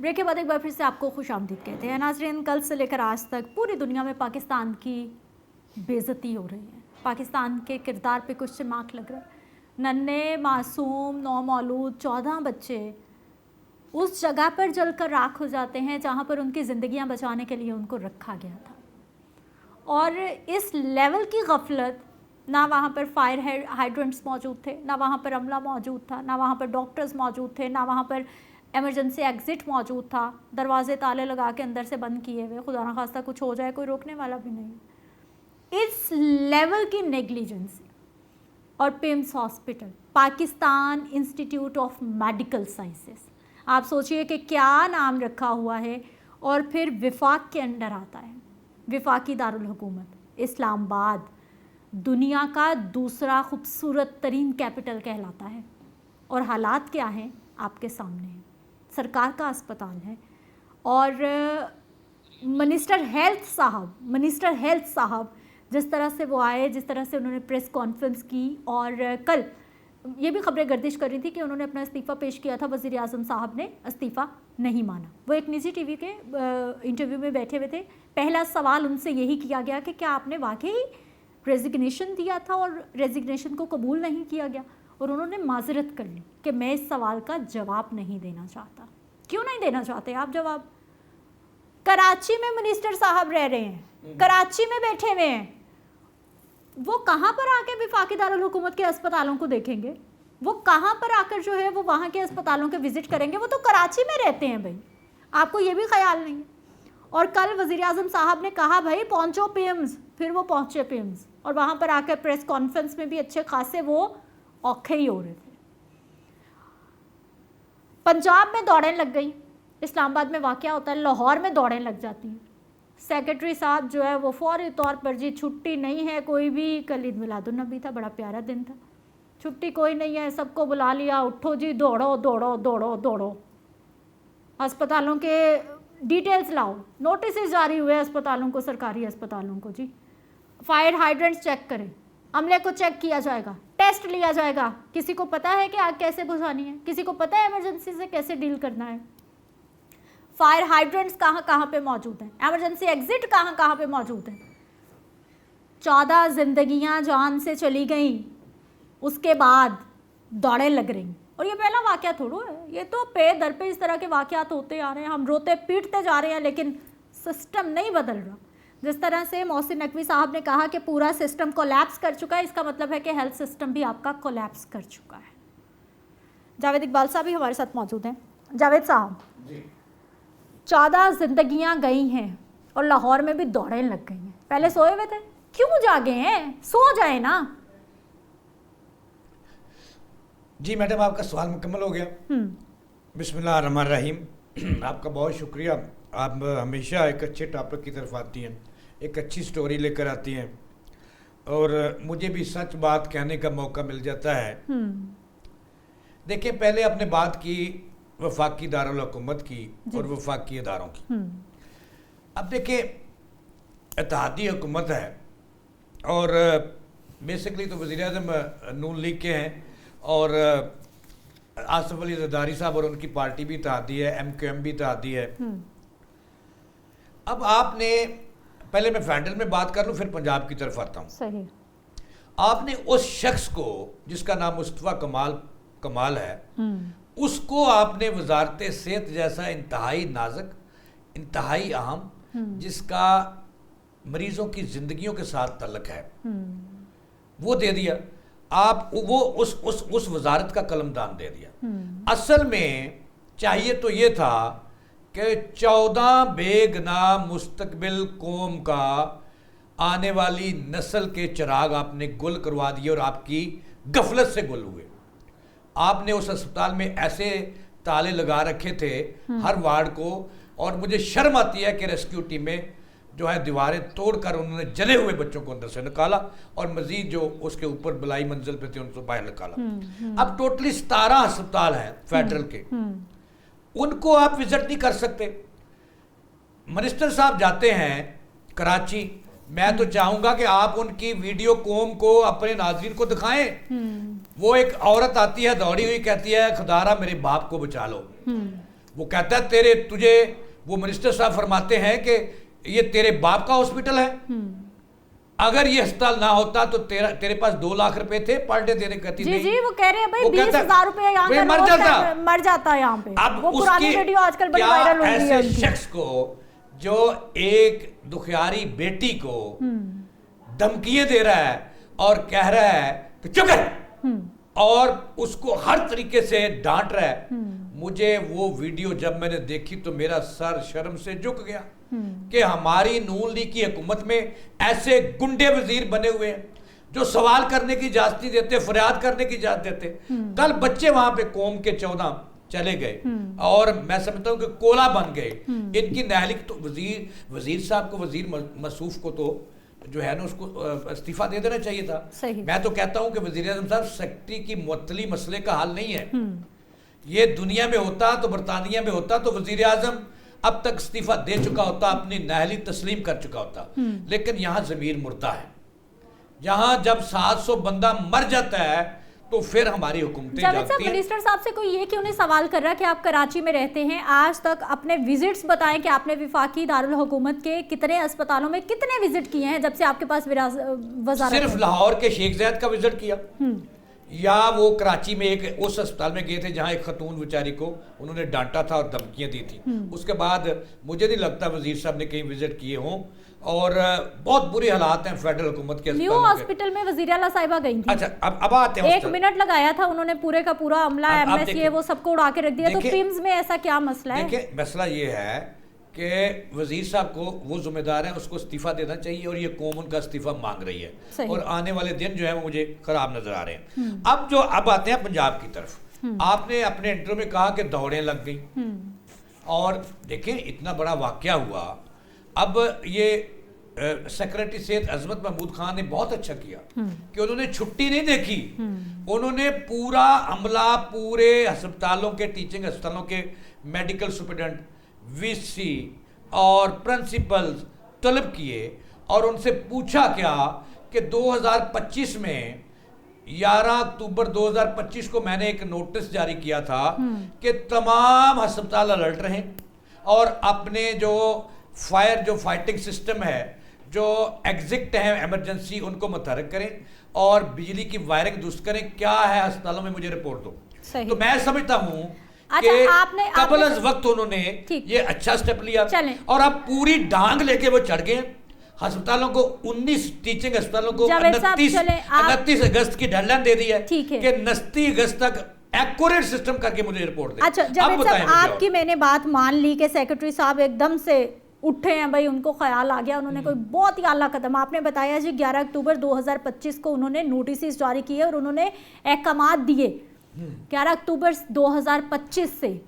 Break के बाद एक बार फिर से आपको खुशामदीद कहते हैं। नाज़रीन, कल से लेकर आज तक पूरी दुनिया में पाकिस्तान की बेइज्जती हो रही है। पाकिस्तान के किरदार पे कुछ मार्क लग रहा है। नन्हे मासूम नौमौलूद 14 बच्चे उस जगह पर जलकर राख हो जाते हैं जहाँ पर उनकी ज़िंदगियाँ बचाने के लिए उनको रखा गया था। और इस लेवल की गफलत, ना वहाँ पर फायर हाइड्रेंट्स मौजूद थे, ना वहाँ पर अमला मौजूद था, ना वहाँ पर डॉक्टर्स मौजूद थे, ना वहाँ पर एमरजेंसी एग्ज़िट मौजूद था। दरवाजे ताले लगा के अंदर से बंद किए हुए, खुदा ना खास्ता कुछ हो जाए कोई रोकने वाला भी नहीं। इस लेवल की नेग्लिजेंसी। और PIMS hospital, Pakistan institute of medical sciences, आप सोचिए कि क्या नाम रखा हुआ है। और फिर विफाक के अंडर आता है। विफाकी दारुल हुकूमत इस्लामाबाद दुनिया का दूसरा खूबसूरत तरीन कैपिटल कहलाता है। और हालात क्या हैं आपके सामने हैं। सरकार का अस्पताल है और मिनिस्टर हेल्थ साहब जिस तरह से वो आए, जिस तरह से उन्होंने प्रेस कॉन्फ्रेंस की, और कल ये भी खबरें गर्दिश कर रही थी कि उन्होंने अपना इस्तीफ़ा पेश किया था। वज़ीर आज़म साहब ने इस्तीफ़ा नहीं माना। वो एक निजी टीवी के इंटरव्यू में बैठे हुए थे। पहला सवाल उनसे यही किया गया कि क्या आपने वाकई रेजिग्नेशन दिया था और रेजिग्नेशन को कबूल नहीं किया गया। और उन्होंने माजरत कर ली कि मैं इस सवाल का जवाब नहीं देना चाहता। क्यों नहीं देना चाहते आप जवाब? कराची में मिनिस्टर साहब रह रहे हैं, कराची में बैठे हुए हैं। वो कहाँ पर आके वफाकी दारुल हुकूमत के अस्पतालों को देखेंगे? वो कहाँ पर आकर जो है वो वहाँ के अस्पतालों के विजिट करेंगे? वो तो कराची में रहते हैं भाई, आपको ये भी ख्याल नहीं है। और कल वज़ीर आज़म साहब ने कहा भाई पहुँचो पीएम्स, फिर वो पहुँचे पीएम्स और वहाँ पर आकर प्रेस कॉन्फ्रेंस में भी अच्छे खासे वो औखे ही हो रहे थे। पंजाब में दौड़ें लग गई, इस्लामाबाद में वाक़या होता है, लाहौर में दौड़ें लग जाती हैं। सेक्रेटरी साहब जो है वो फौरी तौर पर, जी छुट्टी नहीं है कोई भी, कल ईद मिलादुन्नबी था, बड़ा प्यारा दिन था, छुट्टी कोई नहीं है, सबको बुला लिया, उठो जी दौड़ो दौड़ो दौड़ो दौड़ो, अस्पतालों के डिटेल्स लाओ। नोटिस जारी हुए अस्पतालों को, सरकारी अस्पतालों को, जी फायर हाइड्रेंट्स चेक करें, अमले को चेक किया जाएगा, टेस्ट लिया जाएगा। किसी को पता है कि आग कैसे बुझानी है? किसी को पता है इमरजेंसी से कैसे डील करना है? फायर हाइड्रेंट्स कहाँ कहाँ पे मौजूद हैं? एमरजेंसी एग्जिट कहाँ कहाँ पे मौजूद हैं? 14 जिंदगियां जान से चली गई, उसके बाद दौड़ें लग रही। और ये पहला वाक़या थोड़ा है, ये तो पे दर पे इस तरह के वाक़यात होते आ रहे हैं। हम रोते पीटते जा रहे हैं लेकिन सिस्टम नहीं बदल रहा। जिस तरह से मोहसिन नकवी साहब ने कहा कि पूरा सिस्टम कोलैप्स कर चुका है, इसका मतलब है कि हेल्थ सिस्टम भी आपका कोलैप्स कर चुका है। जावेद इकबाल साहब भी हमारे साथ मौजूद हैं। जावेद साहब, 14 जिंदगियां गई हैं और लाहौर में भी दौड़ें लग गई हैं। पहले सोए हुए थे, क्यों जागे हैं? सो जाए ना। जी मैडम, आपका सवाल मुकम्मल हो गया। बिस्मिल्लाहिर्रहमानिर्रहीम। आपका बहुत शुक्रिया। आप हमेशा एक अच्छे टॉपिक की तरफ आती हैं, एक अच्छी स्टोरी लेकर आती हैं और मुझे भी सच बात कहने का मौका मिल जाता है। देखिए, पहले आपने बात की वफाकी दारुल हुकूमत की और वफाकी इदारों की। अब देखिए, इत्तेहादी हुकूमत है और बेसिकली तो वज़ीर आज़म नून लीग के हैं और आसिफ अली ज़रदारी साहब और उनकी पार्टी भी इत्तेहादी है, MQM भी इत्तेहादी है। अब आपने, पहले मैं फेडरल में बात कर लूँ फिर पंजाब की तरफ आता हूँ। सही। आपने उस शख्स को जिसका नाम मुस्तफ़ा कमाल है, उसको आपने वजारत सेहत जैसा इंतहाई नाजुक, इंतहाई अहम, जिसका मरीजों की जिंदगियों के साथ तल्लक है, वो दे दिया। आप वो उस वजारत का कलमदान दे दिया। असल में चाहिए तो ये था कि 14 बेगनाम मुस्तकबिल कौम का आने वाली नस्ल के चिराग आपने गुल करवा दिए और आपकी गफलत से गुल हुए। आपने उस अस्पताल में ऐसे ताले लगा रखे थे हर वार्ड को, और मुझे शर्म आती है कि रेस्क्यू टीमें जो है दीवारें तोड़कर उन्होंने जले हुए बच्चों को अंदर से निकाला और मजीद जो उसके ऊपर बलाई मंजिल पे थे उनको बाहर निकाला। अब टोटली 17 अस्पताल हैं फेडरल के, उनको आप विजिट नहीं कर सकते। मिनिस्टर साहब जाते हैं कराची, मैं तो चाहूंगा कि आप उनकी वीडियो कॉम को अपने नाज़रीन को दिखाएं। वो एक औरत आती है दौड़ी हुई, कहती है खुदारा मेरे बाप को बचा लो। वो कहता है तेरे तुझे, वो मिनिस्टर साहब फरमाते हैं कि ये तेरे बाप का हॉस्पिटल है, अगर ये अस्पताल ना होता तो तेरे पास 2 लाख रुपए थे पर डे देने कहती जी जी, वो कह रहे हैं भाई 20,000 रुपए यहाँ का मर जाता यहाँ पे। अब वो पुरानी वीडियो आजकल बड़ी वायरल हो रही है। ऐसे शख्स को जो एक दुखियारी बेटी को धमकियां दे रहा है और कह रहा है कि चुप कर, और उसको हर तरीके से डांट रहा है, मुझे वो वीडियो जब मैंने देखी तो मेरा सर शर्म से झुक गया कि हमारी नून लीग की हुकूमत में ऐसे गुंडे वजीर बने हुए हैं जो सवाल करने की इजाजत नहीं देते, फरियाद करने की इजाजत देते। कल बच्चे वहां पे कौम के 14 चले गए और मैं समझता हूं कि कोला बन गए। इनकी नाहलिक तो वजीर साहब को, वजीर मसूफ को तो जो है ना उसको इस्तीफा दे देना चाहिए था। मैं तो कहता हूं कि वजीर आज़म साहब सेक्रेटरी की मुअत्तली मसले का हल नहीं है। ये दुनिया में होता तो, बरतानिया में होता तो वजीर आज़म अब तक इस्तीफा दे चुका होता, अपनी नाहली तस्लीम कर चुका होता। लेकिन यहाँ ज़मीर मुर्दा है। यहाँ जब 700 बंदा मर जाता है तो फिर हमारी हुकूमतें जागती हैं। मिनिस्टर साहब से कोई ये क्यों नहीं सवाल कर रहा कि आप कराची में रहते हैं, आज तक अपने विजिट्स बताएं कि आपने विफाकी दारुल हुकूमत के कितने अस्पतालों में कितने विजिट किए हैं जब से आपके पास वज़ारत? सिर्फ लाहौर के शेख ज़ायद का विजिट किया, या वो कराची में एक उस अस्पताल में गए थे जहां एक खतून बेचारी को उन्होंने डांटा था और धमकियां दी थी। उसके बाद मुझे नहीं लगता वजीर साहब ने कहीं विजिट किए हों, और बहुत बुरे हालात हैं फेडरल हुकूमत के न्यू हॉस्पिटल में वजीर आला साहिबा गई थी। अच्छा, अब आते हैं। 1 मिनट लगाया था उन्होंने, पूरे का पूरा अमला एमएसए वो सबको उड़ा के रख दिया। तो पिम्स में ऐसा क्या मसला है? देखिए, मसला ये है कि वजीर साहब को वो जिम्मेदार है, उसको इस्तीफा देना चाहिए, और ये कौम उनका इस्तीफा मांग रही है और आने वाले दिन जो है वो मुझे खराब नजर आ रहे हैं। अब आते हैं पंजाब की तरफ। आपने अपने इंटरव्यू में कहा कि दौड़ें लग गई, और देखिए इतना बड़ा वाकया हुआ। अब ये सेक्रेटरी सेहत अजमत महमूद खान ने बहुत अच्छा किया कि उन्होंने छुट्टी नहीं देखी। उन्होंने पूरा अमला, पूरे अस्पतालों के, टीचिंग अस्पतालों के मेडिकल सुपरिटेंडेंट, वीसी और प्रिंसिपल्स तलब किए और उनसे पूछा क्या कि 2025 में 11 अक्टूबर 2025 को मैंने एक नोटिस जारी किया था कि तमाम अस्पताल अलर्ट रहें और अपने जो फाइटिंग सिस्टम है, जो एग्जिट है इमरजेंसी, उनको मुतहरक करें और बिजली की वायरिंग दुरुस्त करें। क्या है अस्पतालों में, मुझे रिपोर्ट दो। तो मैं समझता हूँ कि कबल वक्त उन्होंने ये अच्छा स्टेप लिया और अब पूरी डांग लेके वो चढ़ गए। अस्पतालों को 19 टीचिंग अस्पतालों को 29 अगस्त की डेडलाइन दे दी है कि 29 अगस्त तक एक्यूरेट सिस्टम करके मुझे रिपोर्ट दें। अच्छा, जावेद साहब, आपकी मैंने बात मान ली कि सेक्रेटरी साहब एकदम से उठे हैं, भाई उनको ख्याल आ गया, उन्होंने कोई बहुत ही आला कदम। आपने बताया जी 11 अक्टूबर 2025 को उन्होंने नोटिस जारी किए और उन्होंने अहकामात दिए। 11 अक्टूबर 2025 से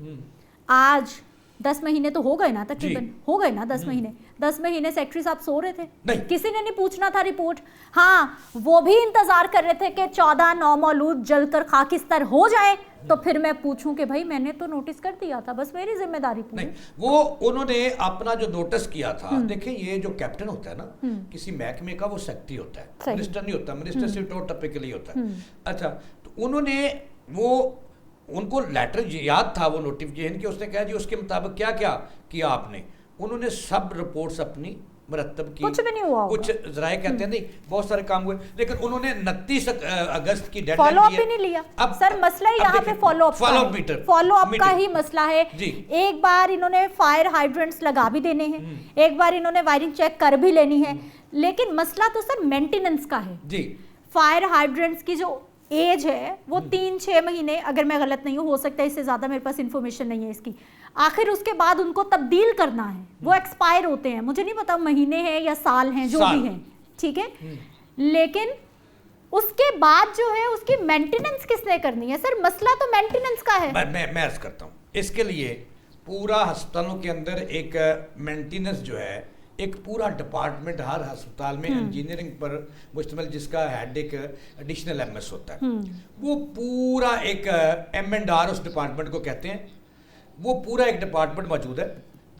आज 10 महीने तो हो गए ना, तकरीबन हो गए ना 10 महीने। 10 महीने सेक्रेटरी साहब सो रहे थे, किसी ने नहीं पूछना था रिपोर्ट। हाँ, वो भी इंतजार कर रहे थे कि 14 नौमौलूद जलकर खाकिस्तान हो जाए तो फिर मैं पूछूं कि भाई मैंने तो नोटिस कर दिया था, बस मेरी जिम्मेदारी पूरी। नहीं, वो उन्होंने अपना जो नोटिस किया था। देखिए, ये जो कैप्टन होता है ना किसी महकमे का, वो सेक्रेटरी होता है, मिनिस्टर नहीं होता। मिनिस्टर सिर्फ टोट टप्पे के लिए होता है। अच्छा, तो उन्होंने उनको लेटर याद था, वो नोटिफिकेशन की, उसने कहा जी उसके मुताबिक क्या क्या किया आपने। उन्होंने सब रिपोर्ट्स अपनी मरतब की, कुछ भी नहीं हुआ। कुछ जराए कहते हैं नहीं, बहुत सारे काम हुए, लेकिन उन्होंने 29 अगस्त की डेडलाइन दी है। भी नहीं लिया। अब सर मसला यहाँ पे फॉलो अप का ही मसला है। एक बार इन्होंने फायर हाइड्रेंट्स लगा भी देने हैं, एक बार इन्होंने वायरिंग चेक कर भी लेनी है, लेकिन मसला तो सर मेंटेनेंस का है जी। फायर हाइड्रेंट्स की जो एज है वो 3-6 महीने, अगर मैं गलत नहीं हूँ, हो सकता है इससे ज्यादा मेरे पास इंफॉर्मेशन नहीं है इसकी। आखिर उसके बाद उनको तब्दील करना है, वो एक्सपायर होते हैं, मुझे नहीं पता महीने हैं या साल हैं, जो भी हैं, ठीक है। लेकिन उसके बाद जो है उसकी मेंटेनेंस किसने करनी है? सर मसला तो मेंटेनेंस का है। मैं अर्ज करता हूँ, इसके लिए पूरा अस्पतालों के अंदर एक मेंटेनेंस जो है, एक पूरा डिपार्टमेंट हर अस्पताल में इंजीनियरिंग पर मुश्तमिल, जिसका हेड एक एडिशनल एमएस होता है, वो पूरा एक M&R उस डिपार्टमेंट को कहते हैं। वो पूरा एक डिपार्टमेंट मौजूद है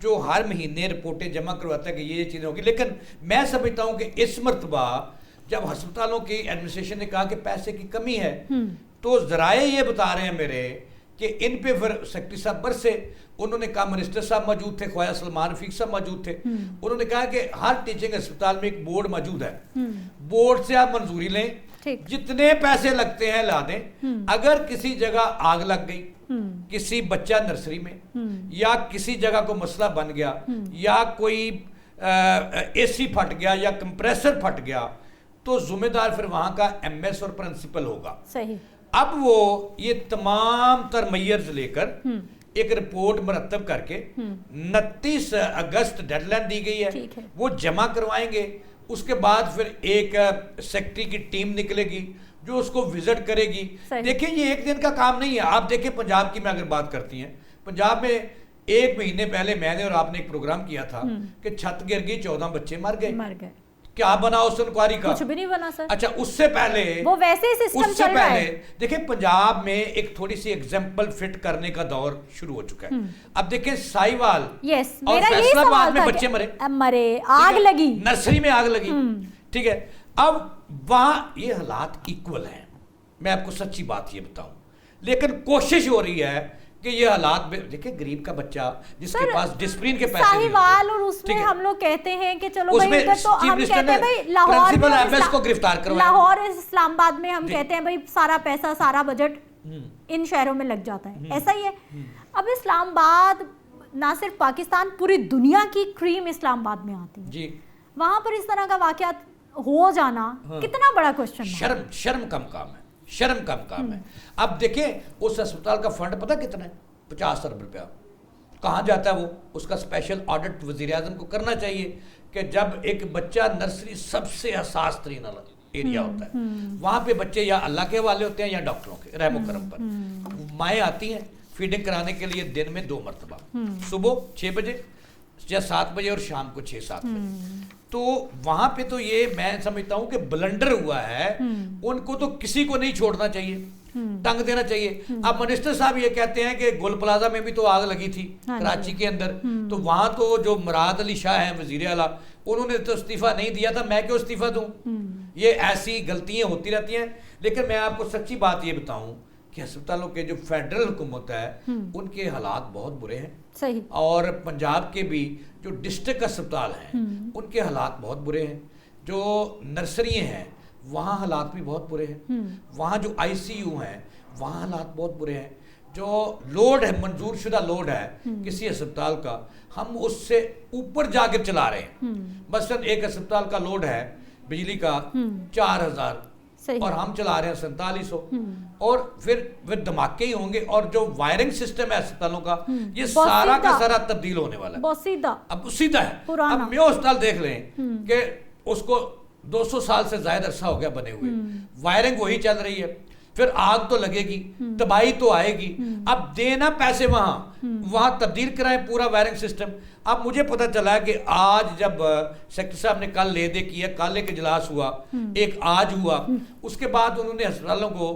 जो हर महीने रिपोर्टें जमा करवाता है कि ये चीज़ें होगी। लेकिन मैं समझता हूँ कि इस मरतबा जब अस्पतालों की एडमिनिस्ट्रेशन ने कहा कि पैसे की कमी है, तो जराए ये बता रहे हैं मेरे कि इन पे फिर सेक्रेटरी साहब बरसे। उन्होंने कहा, मिनिस्टर साहब मौजूद थे, ख्वाजा सलमान रफीक साहब मौजूद थे, उन्होंने कहा कि हर टीचिंग अस्पताल में एक बोर्ड मौजूद है, बोर्ड से आप मंजूरी लें, जितने पैसे लगते हैं ला दें। अगर किसी जगह आग लग गई, किसी बच्चा नर्सरी में, या किसी जगह को मसला बन गया, या कोई एसी फट गया या कंप्रेसर फट गया, तो जिम्मेदार फिर वहां का एमएस और प्रिंसिपल होगा। सही। अब वो ये तमाम तर मैयर्स लेकर एक रिपोर्ट मरतब करके 29 अगस्त डेडलाइन दी गई है, वो जमा करवाएंगे। उसके बाद फिर एक सेक्रेटरी की टीम निकलेगी जो उसको विजिट करेगी। देखिए, ये एक दिन का काम नहीं है। आप देखिए, पंजाब की मैं अगर बात करती हैं, पंजाब में 1 महीने पहले मैंने और आपने एक प्रोग्राम किया था कि छत गिर गई, 14 बच्चे मर गए। क्या बना उस इंक्वायरी का? कुछ भी नहीं बना सर। अच्छा, उससे पहले वो वैसे ही सिस्टम चल रहा है। देखिए, पंजाब में एक थोड़ी सी एग्जाम्पल फिट करने का दौर शुरू हो चुका है। अब देखिए, साहिवाल और फैसलाबाद में बच्चे मरे, आग लगी, नर्सरी में आग लगी, ठीक है। अब वहां ये हालात इक्वल हैं, मैं आपको सच्ची बात ये बताऊं, लेकिन कोशिश हो रही है कि ये हालात। देखिए, गरीब का बच्चा जिसके पास डिसिप्लिन के पैसे साहिवाल, और उसमें हम लोग कहते हैं कि चलो भाई, उधर तो हम कहते हैं भाई लाहौर में एमएस को गिरफ्तार करवाया, लाहौर इस्लामाबाद में हम कहते हैं भाई सारा पैसा, सारा बजट इन शहरों में लग जाता है। ऐसा ही है। अब इस्लामाबाद ना सिर्फ पाकिस्तान, पूरी दुनिया की क्रीम इस्लामाबाद में आती है जी। वहां पर इस तरह का वाकयात हो जाना कितना बड़ा क्वेश्चन है। शर्म कम काम है, शर्म कम काम है। अब देखिए, उस अस्पताल का फंड पता कितना है? 50 अरब रुपया। कहाँ जाता है वो? उसका स्पेशल ऑडिट वजीर आजम को करना चाहिए कि जब एक बच्चा नर्सरी सबसे हसास तरीन एरिया होता है, वहां पे बच्चे या अल्लाह के हवाले होते हैं या डॉक्टरों के रहमो करम पर। माएँ आती हैं फीडिंग कराने के लिए दिन में 2 मरतबा, सुबह 6 बजे या 7 बजे और शाम को 6-7 बजे। तो वहां पे तो ये मैं समझता हूं कि ब्लंडर हुआ है। उनको तो किसी को नहीं छोड़ना चाहिए, टंग देना चाहिए। अब मिनिस्टर साहब ये कहते हैं कि गुल प्लाजा में भी तो आग लगी थी कराची के अंदर, तो वहां तो जो मुराद अली शाह हैं वजीर आला, उन्होंने तो इस्तीफा नहीं दिया था, मैं क्यों इस्तीफा दूं? ये ऐसी गलतियां होती रहती हैं। लेकिन मैं आपको सच्ची बात ये बताऊं कि अस्पतालों के जो फेडरल हुकूमत है उनके हालात बहुत बुरे हैं। सही। और पंजाब के भी जो डिस्ट्रिक्ट अस्पताल हैं उनके हालात बहुत बुरे हैं। जो नर्सरी हैं वहाँ हालात भी बहुत बुरे हैं। वहाँ जो आईसीयू हैं वहाँ हालात बहुत बुरे हैं। जो लोड है, मंजूर शुदा लोड है किसी अस्पताल का, हम उससे ऊपर जाकर चला रहे हैं। मसलन एक अस्पताल का लोड है बिजली का 4000 और हम चला रहे हैं 4700, और फिर धमाके ही होंगे। और जो वायरिंग सिस्टम है अस्पतालों का, ये सारा का सारा तब्दील होने वाला है। बहुत सीधा, अब सीधा है। अब मेयो अस्पताल देख लें कि उसको 200 साल से ज्यादा अरसा हो गया बने हुए, वायरिंग वही चल रही है, फिर आग तो लगेगी, तबाही तो आएगी। अब देना पैसे वहां तब्दील कराएं पूरा वायरिंग सिस्टम। अब मुझे पता चला कि आज जब सेक्रेटरी साहब ने कल ले दे किया, कल एक इजलास हुआ, एक आज हुआ, उसके बाद उन्होंने अस्पतालों को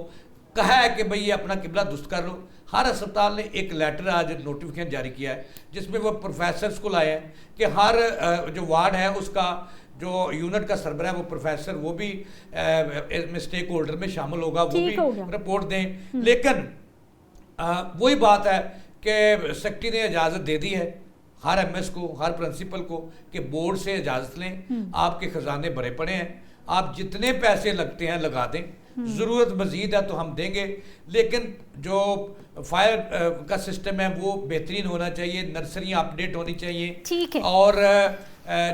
कहा है कि भाई ये अपना किबला दुरुस्त कर लो। हर अस्पताल ने एक लेटर आज नोटिफिकेशन जारी किया है जिसमें वो प्रोफेसर्स को लाए हैं कि हर जो वार्ड है उसका जो यूनिट का सरबराह वो प्रोफेसर, वो भी स्टेक होल्डर में शामिल होगा, वो भी रिपोर्ट दें। लेकिन वही बात है कि सेक्रेटरी ने इजाज़त दे दी है हर एमएस को, हर प्रिंसिपल को कि बोर्ड से इजाज़त लें, आपके खजाने भरे पड़े हैं, आप जितने पैसे लगते हैं लगा दें, ज़रूरत मज़ीद है तो हम देंगे। लेकिन जो फायर का सिस्टम है वो बेहतरीन होना चाहिए, नर्सरियाँ अपडेट होनी चाहिए। ठीक है। और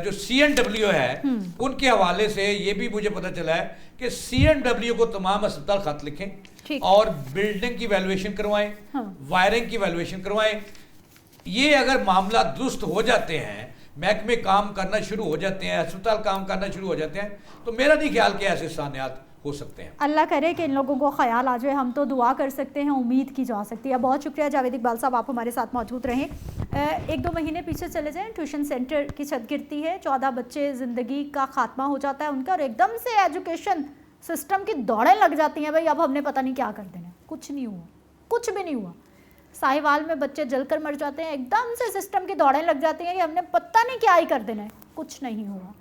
जो CNW है उनके हवाले से ये भी मुझे पता चला है कि CNW को तमाम अस्पताल खत लिखें और बिल्डिंग की वैल्यूएशन करवाएं, वायरिंग की वैल्यूएशन करवाएं। ये अगर मामला दुरुस्त हो जाते हैं, महकमे काम करना शुरू हो जाते हैं, अस्पताल काम करना शुरू हो जाते हैं, तो मेरा नहीं ख्याल कि ऐसे सानियात हो सकते हैं। अल्लाह करे कि इन लोगों को ख्याल आ जाए, हम तो दुआ कर सकते हैं, उम्मीद की जा सकती है। बहुत शुक्रिया जावेद इकबाल साहब, आप हमारे साथ मौजूद रहें। 1-2 महीने पीछे चले जाएं, ट्यूशन सेंटर की छत गिरती है, 14 बच्चे, ज़िंदगी का खात्मा हो जाता है उनका, और एकदम से एजुकेशन सिस्टम की दौड़ें लग जाती हैं, भाई अब हमने पता नहीं क्या कर देना। कुछ नहीं हुआ, कुछ भी नहीं हुआ। साहिवाल में बच्चे जलकर मर जाते हैं, एकदम से सिस्टम की दौड़ें लग जाती हैं कि हमने पता नहीं क्या ही कर देना है, कुछ नहीं हुआ।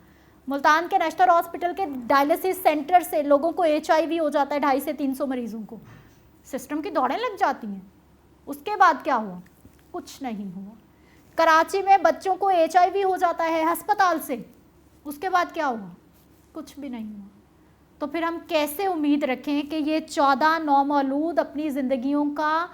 मुल्तान के नेशनल हॉस्पिटल के डायलिसिस सेंटर से लोगों को HIV हो जाता है, 250 से 300 मरीजों को, सिस्टम की दौड़ें लग जाती हैं। उसके बाद क्या हुआ? कुछ नहीं हुआ। कराची में बच्चों को HIV हो जाता है अस्पताल से, उसके बाद क्या हुआ? कुछ भी नहीं हुआ। तो फिर हम कैसे उम्मीद रखें कि ये 14 नौमौलूद अपनी ज़िंदगियों का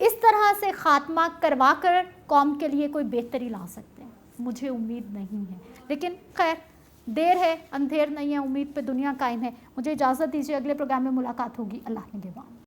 इस तरह से ख़ात्मा करवा कर कौम के लिए कोई बेहतरी ला सकते हैं? मुझे उम्मीद नहीं है। लेकिन खैर, देर है अंधेर नहीं है, उम्मीद पे दुनिया कायम है। मुझे इजाज़त दीजिए, अगले प्रोग्राम में मुलाकात होगी। अल्लाह निगहबान।